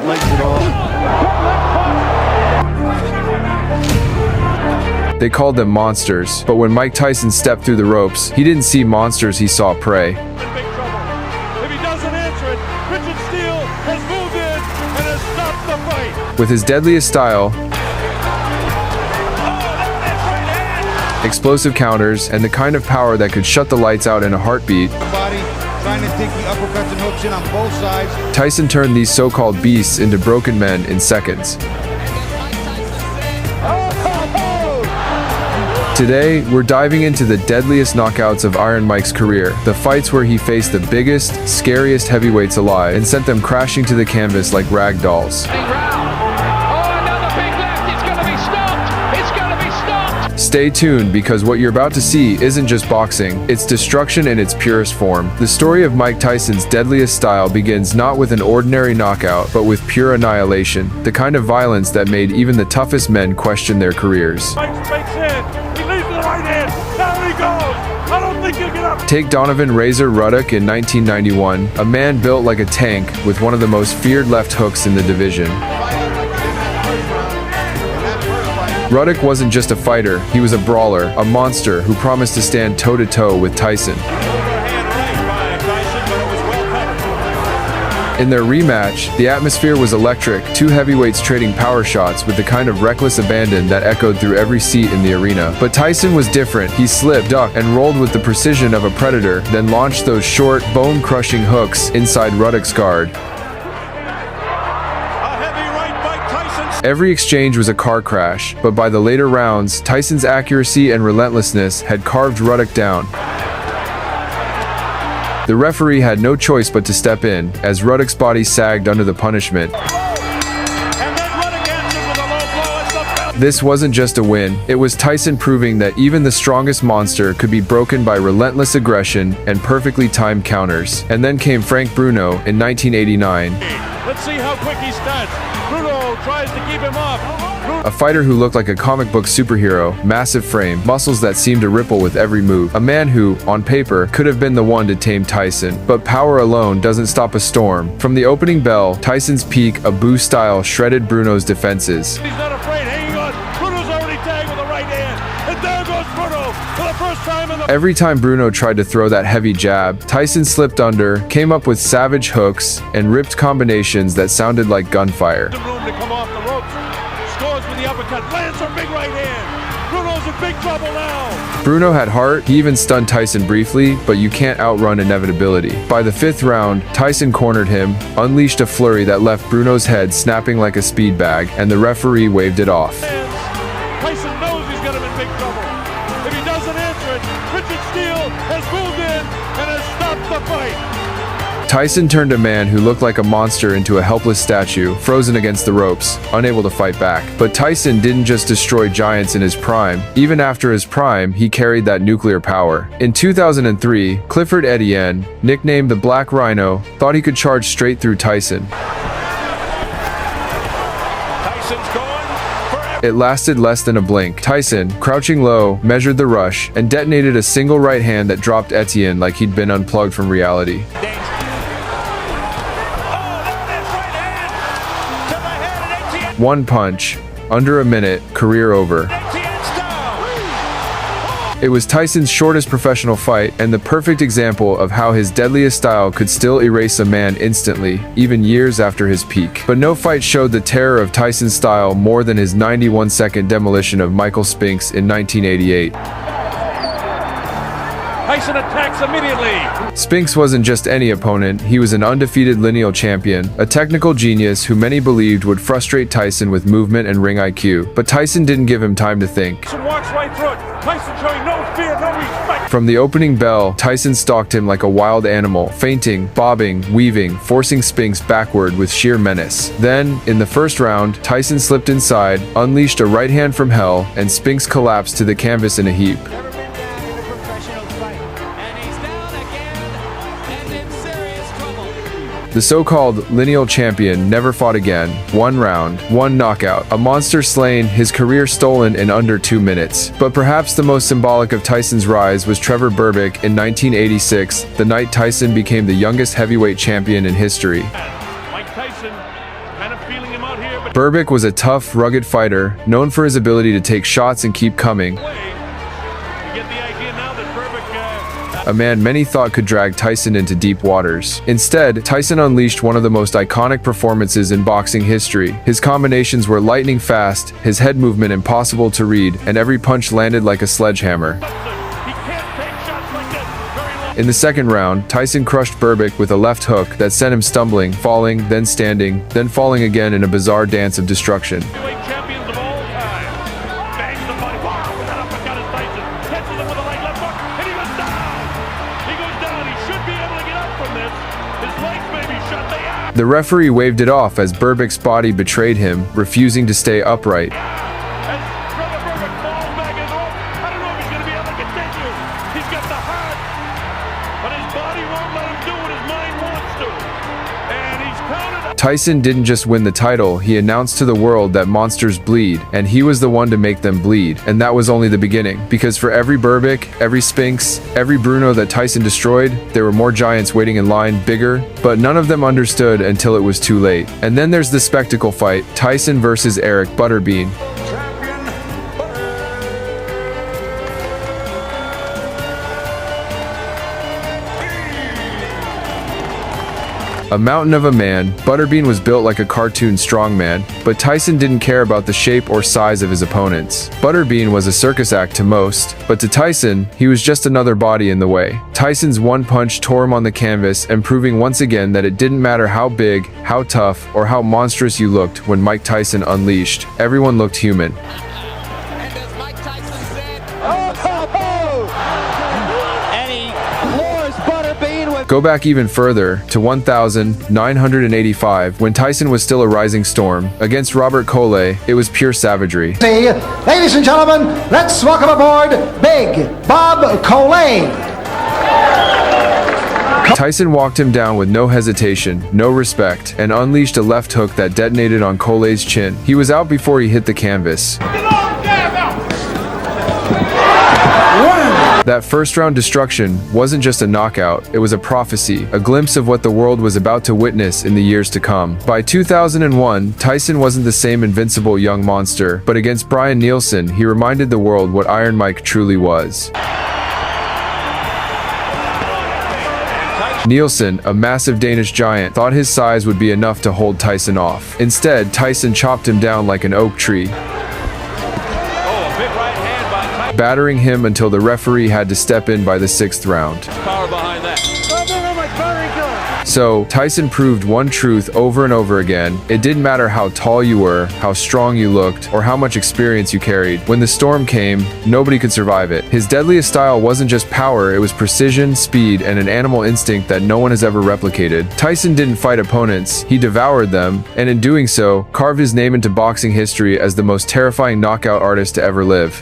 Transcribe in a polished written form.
legs at all. They called them monsters, but when Mike Tyson stepped through the ropes, he didn't see monsters, he saw prey. With his deadliest style, explosive counters, and the kind of power that could shut the lights out in a heartbeat, Tyson turned these so-called beasts into broken men in seconds. Today, we're diving into the deadliest knockouts of Iron Mike's career, the fights where he faced the biggest, scariest heavyweights alive and sent them crashing to the canvas like rag dolls. Stay tuned, because what you're about to see isn't just boxing, it's destruction in its purest form. The story of Mike Tyson's deadliest style begins not with an ordinary knockout, but with pure annihilation, the kind of violence that made even the toughest men question their careers. Mike Spinks in. He leads to the right hand. Now he goes. I don't think he'll get up. Take Donovan Ruddock in 1991, a man built like a tank with one of the most feared left hooks in the division. Ruddock wasn't just a fighter, he was a brawler, a monster who promised to stand toe-to-toe with Tyson. In their rematch, the atmosphere was electric, two heavyweights trading power shots with the kind of reckless abandon that echoed through every seat in the arena. But Tyson was different. He slipped, ducked, and rolled with the precision of a predator, then launched those short, bone-crushing hooks inside Ruddock's guard. Every exchange was a car crash, but by the later rounds, Tyson's accuracy and relentlessness had carved Ruddock down. The referee had no choice but to step in, as Ruddock's body sagged under the punishment. This wasn't just a win, it was Tyson proving that even the strongest monster could be broken by relentless aggression and perfectly timed counters. And then came Frank Bruno in 1989. Let's see how quick he stands. Bruno tries to keep him up. A fighter who looked like a comic book superhero, massive frame, muscles that seemed to ripple with every move. A man who, on paper, could have been the one to tame Tyson. But power alone doesn't stop a storm. From the opening bell, Tyson's peak, a Boo style, shredded Bruno's defenses. He's not afraid. Hanging on. Bruno's already tagged with a right hand. And there goes Bruno for the first time in the... Every time Bruno tried to throw that heavy jab, Tyson slipped under, came up with savage hooks, and ripped combinations that sounded like gunfire. Room to come off the ropes. Scores with the uppercut. Lands a big right hand. Bruno's in big trouble now. Bruno had heart. He even stunned Tyson briefly, but you can't outrun inevitability. By the fifth round, Tyson cornered him, unleashed a flurry that left Bruno's head snapping like a speed bag, and the referee waved it off. Tyson knows he's got him in big trouble. If he doesn't answer it, Richard Steele has moved in and has stopped the fight. Tyson turned a man who looked like a monster into a helpless statue, frozen against the ropes, unable to fight back. But Tyson didn't just destroy giants in his prime. Even after his prime, he carried that nuclear power. In 2003, Clifford Etienne, nicknamed the Black Rhino, thought he could charge straight through Tyson. It lasted less than a blink. Tyson, crouching low, measured the rush, and detonated a single right hand that dropped Etienne like he'd been unplugged from reality. One punch, under a minute, career over. It was Tyson's shortest professional fight, and the perfect example of how his deadliest style could still erase a man instantly, even years after his peak. But no fight showed the terror of Tyson's style more than his 91-second demolition of Michael Spinks in 1988. Tyson attacks immediately. Spinks wasn't just any opponent, he was an undefeated lineal champion, a technical genius who many believed would frustrate Tyson with movement and ring IQ. But Tyson didn't give him time to think. Tyson walks right through it. Tyson showing no fear, no respect. From the opening bell, Tyson stalked him like a wild animal, feinting, bobbing, weaving, forcing Spinks backward with sheer menace. Then, in the first round, Tyson slipped inside, unleashed a right hand from hell, and Spinks collapsed to the canvas in a heap. The so-called lineal champion never fought again. One round, one knockout, a monster slain, his career stolen in under 2 minutes. But perhaps the most symbolic of Tyson's rise was Trevor Berbick in 1986, the night Tyson became the youngest heavyweight champion in history. Mike Tyson Kind of feeling him out here, but Berbick was a tough, rugged fighter, known for his ability to take shots and keep coming. you get the idea now that Berbick, A man many thought could drag Tyson into deep waters. Instead, Tyson unleashed one of the most iconic performances in boxing history. His combinations were lightning fast, his head movement impossible to read, and every punch landed like a sledgehammer. he can't take shots like this very long. In the second round, Tyson crushed Berbick with a left hook that sent him stumbling, falling, then standing, then falling again in a bizarre dance of destruction. Heavyweight champions of all time. Bangs the body. Wow, that uppercut is Tyson. Catches him with a right left hook, and he goes down. He goes down. He should be able to get up from this. His legs may be shut. They are. The referee waved it off as Berbick's body betrayed him, refusing to stay upright. As Trevor Berbick falls back in the rope, I don't know if he's going to be able to continue. He's got the heart, but his body won't let him do what his mind wants to. And he's counted. Tyson didn't just win the title, he announced to the world that monsters bleed, and he was the one to make them bleed. And that was only the beginning, because for every Berbick, every Spinks, every Bruno that Tyson destroyed, there were more giants waiting in line, bigger, but none of them understood until it was too late. And then there's the spectacle fight, Tyson versus Eric Butterbean. A mountain of a man, Butterbean was built like a cartoon strongman, but Tyson didn't care about the shape or size of his opponents. Butterbean was a circus act to most, but to Tyson, he was just another body in the way. Tyson's one punch tore him on the canvas and proving once again that it didn't matter how big, how tough, or how monstrous you looked when Mike Tyson unleashed. Everyone looked human. And as Mike Tyson said, And he floors Butterbean with Go back even further, to 1985, when Tyson was still a rising storm. Against Robert Coley, it was pure savagery. Ladies and gentlemen, let's welcome aboard Big Bob Coley. Tyson walked him down with no hesitation, no respect, and unleashed a left hook that detonated on Coley's chin. He was out before he hit the canvas. That first round destruction wasn't just a knockout, it was a prophecy, a glimpse of what the world was about to witness in the years to come. By 2001, Tyson wasn't the same invincible young monster, but against Brian Nielsen, he reminded the world what Iron Mike truly was. Nielsen, a massive Danish giant, thought his size would be enough to hold Tyson off. Instead, Tyson chopped him down like an oak tree, battering him until the referee had to step in by the 6th round. Power behind that. So, Tyson proved one truth over and over again. It didn't matter how tall you were, how strong you looked, or how much experience you carried. When the storm came, nobody could survive it. His deadliest style wasn't just power, it was precision, speed, and an animal instinct that no one has ever replicated. Tyson didn't fight opponents, he devoured them, and in doing so, carved his name into boxing history as the most terrifying knockout artist to ever live.